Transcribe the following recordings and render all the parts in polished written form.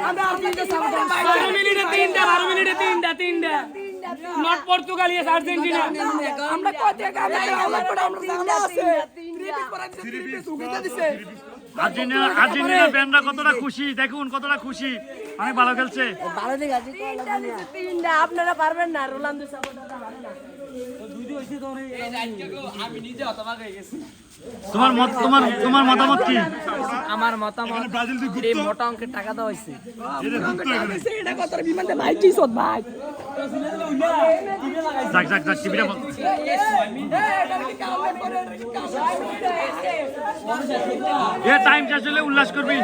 আমরা Argentina supporter 12 মিনিটে তিনটা নট পর্তুগাল ইয়েস আর্জেন্টিনা আমরা কত আমরা জানা আছে আর্জেন্টিনা ফ্যানরা কতটা খুশি দেখুন, কতটা খুশি, অনেক ভালো খেলছে। ভালো দিক আছে তিনটা আপনারা পারবেন না রোনালদো সাপোর্টাররা পারে না আমি নিজে হতবাক হয়ে গেছি। তোমার মতামত কি? আমার মতামত এই মোটা অঙ্কের টাকা দেওয়া হয়েছে এটা কত বিমানে ভাই কি সদ ভাই যাক টিভিটা এ টাইম শেষ হলে উল্লাস করবি,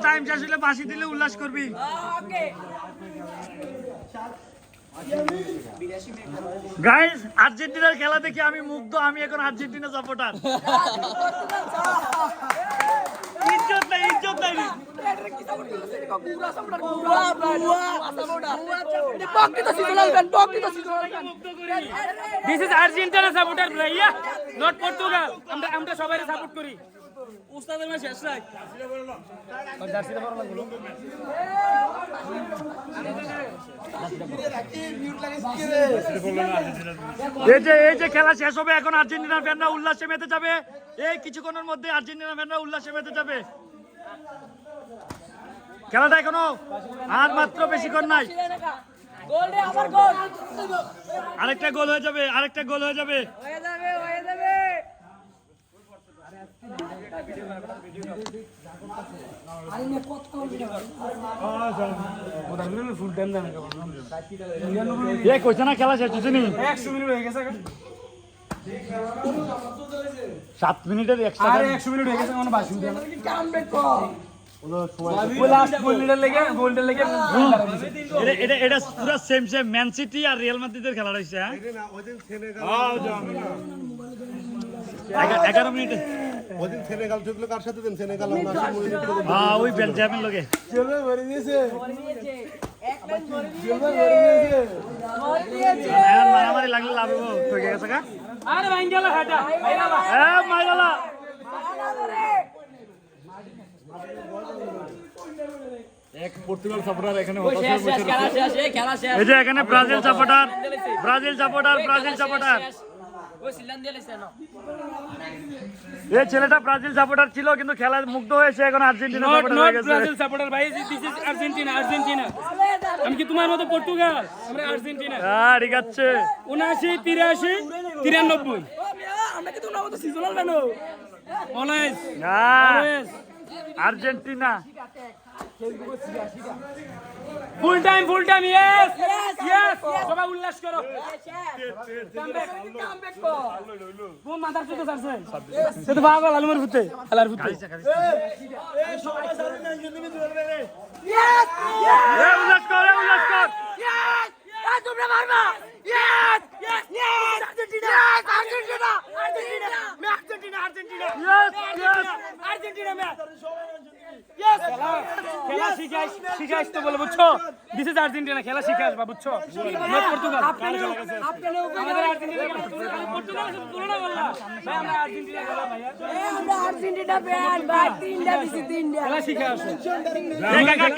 টাইম শেষ হলে বাঁশি দিলে উল্লাস করবি। গাইস, আর্জেন্টিনার খেলা দেখে আমি মুগ্ধ, আমি এখন আর্জেন্টিনা সাপোর্টার। ইজ্জত নাই দিস ইজ আর্জেন্টিনা সাপোর্টার ভাইয়া, নট পর্তুগাল। আমরা সবাই সাপোর্ট করি। উস্তাদের মাঝে শেষ নাই এই যে খেলা শেষ হবে, এখন আর্জেন্টিনার ফ্যানরা উল্লাসে মেতে যাবে। এই কিছুক্ষণের মধ্যে আর্জেন্টিনার ফ্যানরা উল্লাসে মেতে যাবে। খেলাটা এখনো আর মাত্র বেশিক্ষণ নাই। আরেকটা গোল হয়ে যাবে। কইছে না খেলা শেষ হচ্ছে নি, 100 মিনিট হয়ে গেছে 7 মিনিটের এক্সট্রা। 100 মিনিট হয়ে গেছে, মানে 22 মিনিট এটা পুরো সেম ম্যান সিটি আর রিয়াল মাদ্রিদের খেলা রয়েছে। 11 মিনিটে ওদিন সেনেগাল ঢুকলো কার সাথে দেন সেনেগাল ওই বেলজিয়ামের লগে মারামারি লাগলে লাভ হবো তো গেছে গা। আরে ভাঙ্গেলা হাটা মাইরালা এক পর্তুগাল সাপোর্টার এখানে এই যে এখানে ব্রাজিল সাপোর্টার এই ছেলেটা ব্রাজিল সাপোর্টার ছিল কিন্তু খেলায় মুগ্ধ হয়েছে, এখন আর্জেন্টিনা সাপোর্টার হয়ে গেছে। ব্রাজিল সাপোর্টার ভাই, দিস ইজ আর্জেন্টিনা। আমি কি তোমার মতো পর্তুগাল? আমরা আর্জেন্টিনা। হ্যাঁ ঠিক আছে। 79 83 93 আমরা কি তোমার মতো সিজনাল বানো always Argentina full time yes সবাই উল্লাস করো। বোম মাথার চুতে ছাড়ছে সে তো পাগল আলমের ফুতে খেলার ফুতে। উল্লাস কর তোমরা মারবা আর্জেন্টিনা খেলা শিখাইস তো বলে বুঝছো, দিস ইজ আর্জেন্টিনা। খেলা শিখাইস বা বুঝছো, নট পর্তুগাল। আমাদের আর্জেন্টিনা পর্তুগাল তুলনা করলা ভাই, আমরা আর্জেন্টিনা খেলা ভাই, আমরা আর্জেন্টিনা ফ্যান ভাই। তিনটা খেলা শিখাইস।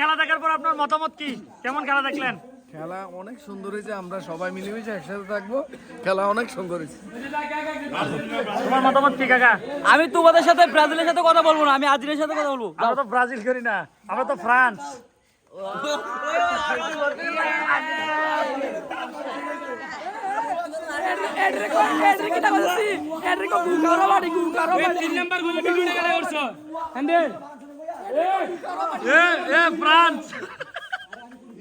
খেলা দেখার পর আপনার মতামত কি? কেমন খেলা দেখলেন? খেলা অনেক সুন্দর হয়েছে, আমরা সবাই মিলেমিশে একসাথে থাকবো, খেলা অনেক সুন্দর হয়েছে। তোমার মতামত কি কাকা? আমি তোমাদের সাথে ব্রাজিলের সাথে কথা বলবো না, আমি আর্জেন্টিনার সাথে কথা বলবো। আমরা তো ব্রাজিল করি না, আমরা তো ফ্রান্স। ফ্রান্স